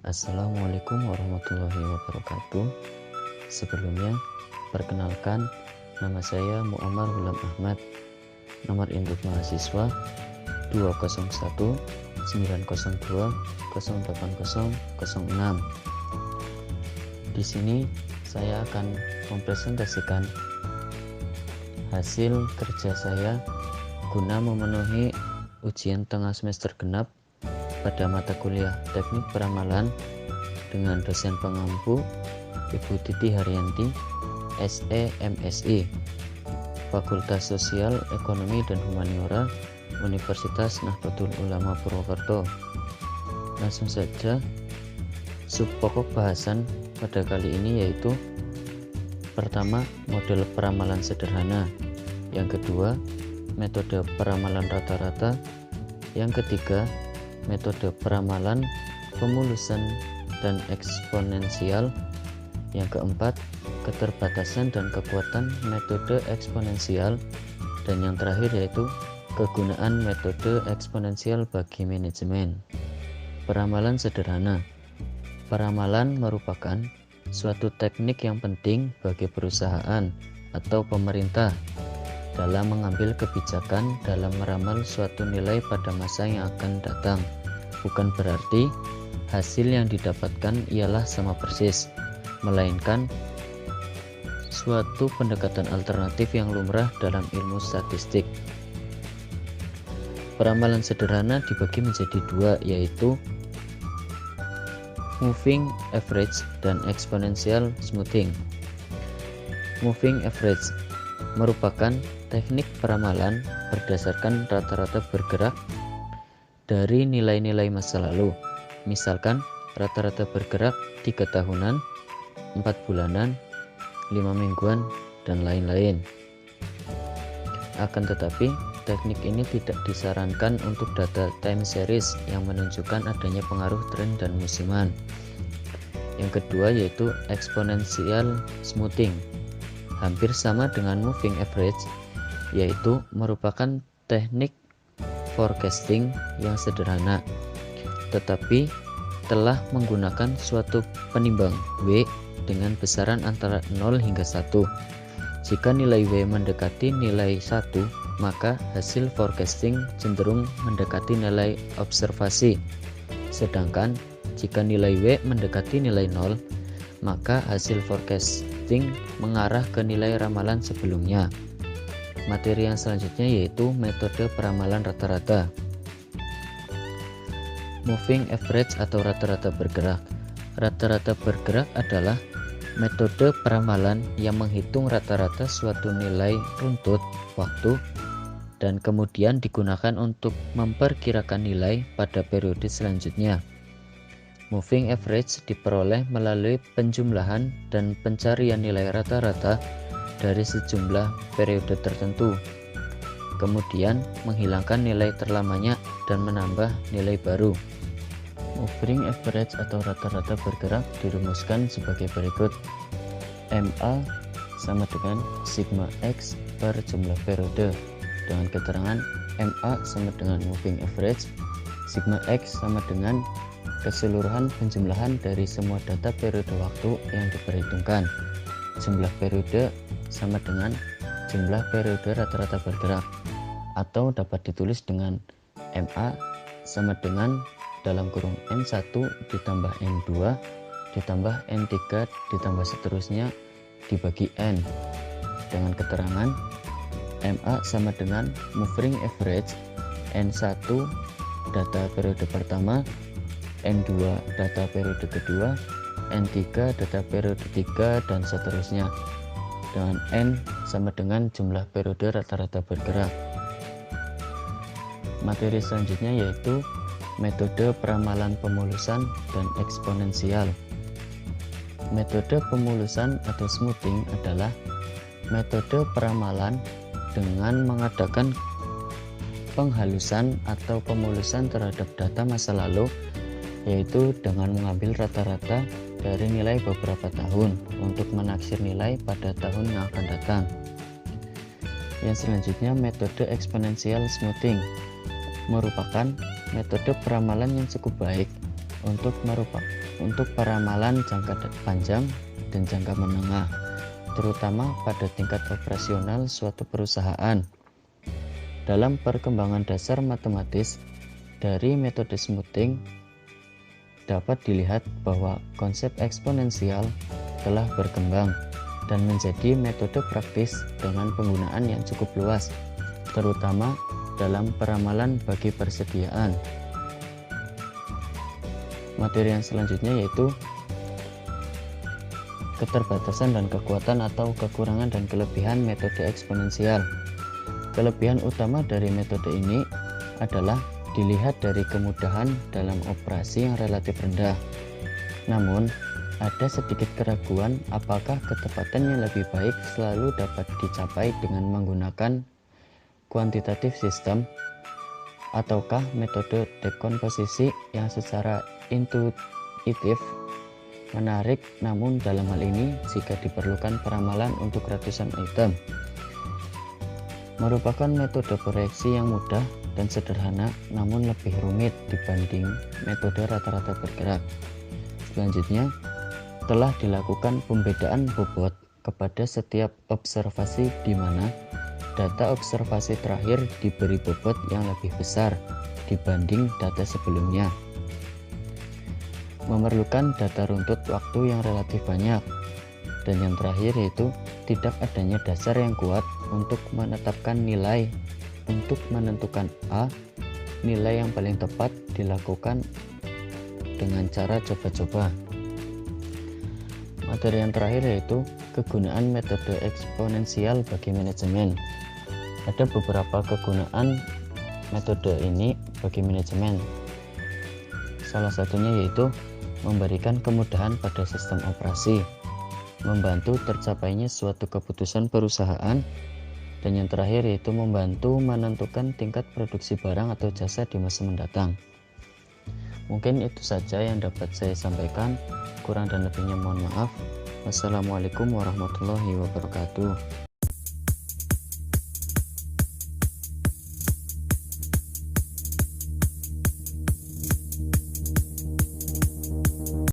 Assalamualaikum warahmatullahi wabarakatuh. Sebelumnya, perkenalkan, nama saya Muammar Hulam Ahmad. Nomor induk mahasiswa 201 902 08006. Di sini saya akan mempresentasikan hasil kerja saya guna memenuhi ujian tengah semester genap pada mata kuliah Teknik Peramalan dengan dosen pengampu Ibu Titi Haryanti, SE MSI, Fakultas Sosial, Ekonomi dan Humaniora, Universitas Nahdlatul Ulama Purwokerto. Langsung saja, subpokok bahasan pada kali ini yaitu pertama, model peramalan sederhana, yang kedua, metode peramalan rata-rata, yang ketiga, metode peramalan pemulusan dan eksponensial, yang keempat, keterbatasan dan kekuatan metode eksponensial, dan yang terakhir yaitu kegunaan metode eksponensial bagi manajemen. Peramalan sederhana. Peramalan merupakan suatu teknik yang penting bagi perusahaan atau pemerintah dalam mengambil kebijakan dalam meramal suatu nilai pada masa yang akan datang. Bukan berarti hasil yang didapatkan ialah sama persis, melainkan suatu pendekatan alternatif yang lumrah dalam ilmu statistik. Peramalan sederhana dibagi menjadi dua, yaitu moving average dan exponential smoothing. Moving average merupakan teknik peramalan berdasarkan rata-rata bergerak dari nilai-nilai masa lalu. Misalkan rata-rata bergerak 3 tahunan, 4 bulanan, 5 mingguan, dan lain-lain. Akan tetapi, teknik ini tidak disarankan untuk data time series yang menunjukkan adanya pengaruh tren dan musiman. Yang kedua yaitu exponential smoothing. Hampir sama dengan moving average, yaitu merupakan teknik forecasting yang sederhana, tetapi telah menggunakan suatu penimbang W dengan besaran antara 0 hingga 1. Jika nilai W mendekati nilai 1, maka hasil forecasting cenderung mendekati nilai observasi. Sedangkan jika nilai W mendekati nilai 0, maka hasil forecasting mengarah ke nilai ramalan sebelumnya. Materi yang selanjutnya yaitu metode peramalan rata-rata. Moving average atau rata-rata bergerak. Rata-rata bergerak adalah metode peramalan yang menghitung rata-rata suatu nilai runtut waktu dan kemudian digunakan untuk memperkirakan nilai pada periode selanjutnya. Moving average diperoleh melalui penjumlahan dan pencarian nilai rata-rata dari sejumlah periode tertentu, kemudian menghilangkan nilai terlamanya dan menambah nilai baru. Moving average atau rata-rata bergerak dirumuskan sebagai berikut. MA sama dengan sigma X per jumlah periode, dengan keterangan MA sama dengan moving average, sigma X sama dengan keseluruhan penjumlahan dari semua data periode waktu yang diperhitungkan. Jumlah periode sama dengan jumlah periode rata-rata bergerak, atau dapat ditulis dengan MA sama dengan dalam kurung N1 ditambah N2 ditambah N3 ditambah seterusnya dibagi N, dengan keterangan MA sama dengan moving average N1 data periode pertama, N2 data periode kedua, N3 data periode 3, dan seterusnya, dengan N sama dengan jumlah periode rata-rata bergerak. Materi selanjutnya yaitu metode peramalan pemulusan dan eksponensial. Metode pemulusan atau smoothing adalah metode peramalan dengan mengadakan penghalusan atau pemulusan terhadap data masa lalu, yaitu dengan mengambil rata-rata dari nilai beberapa tahun untuk menaksir nilai pada tahun yang akan datang. Yang selanjutnya metode exponential smoothing merupakan metode peramalan yang cukup baik untuk peramalan jangka panjang dan jangka menengah, terutama pada tingkat operasional suatu perusahaan. Dalam perkembangan dasar matematis dari metode smoothing, dapat dilihat bahwa konsep eksponensial telah berkembang dan menjadi metode praktis dengan penggunaan yang cukup luas, terutama dalam peramalan bagi persediaan. Materi yang selanjutnya yaitu keterbatasan dan kekuatan atau kekurangan dan kelebihan metode eksponensial. Kelebihan utama dari metode ini adalah dilihat dari kemudahan dalam operasi yang relatif rendah. Namun, ada sedikit keraguan apakah ketepatan yang lebih baik selalu dapat dicapai dengan menggunakan quantitative system ataukah metode dekomposisi yang secara intuitif menarik. Namun dalam hal ini jika diperlukan peramalan untuk ratusan item, merupakan metode proyeksi yang mudah dan sederhana namun lebih rumit dibanding metode rata-rata bergerak. Selanjutnya, telah dilakukan pembedaan bobot kepada setiap observasi di mana data observasi terakhir diberi bobot yang lebih besar dibanding data sebelumnya. Memerlukan data runtut waktu yang relatif banyak. Dan yang terakhir yaitu tidak adanya dasar yang kuat untuk menetapkan nilai. Untuk menentukan A, nilai yang paling tepat dilakukan dengan cara coba-coba. Materi yang terakhir yaitu kegunaan metode eksponensial bagi manajemen. Ada beberapa kegunaan metode ini bagi manajemen. Salah satunya yaitu memberikan kemudahan pada sistem operasi, membantu tercapainya suatu keputusan perusahaan, dan yang terakhir yaitu membantu menentukan tingkat produksi barang atau jasa di masa mendatang. Mungkin itu saja yang dapat saya sampaikan, kurang dan lebihnya mohon maaf. Wassalamualaikum warahmatullahi wabarakatuh.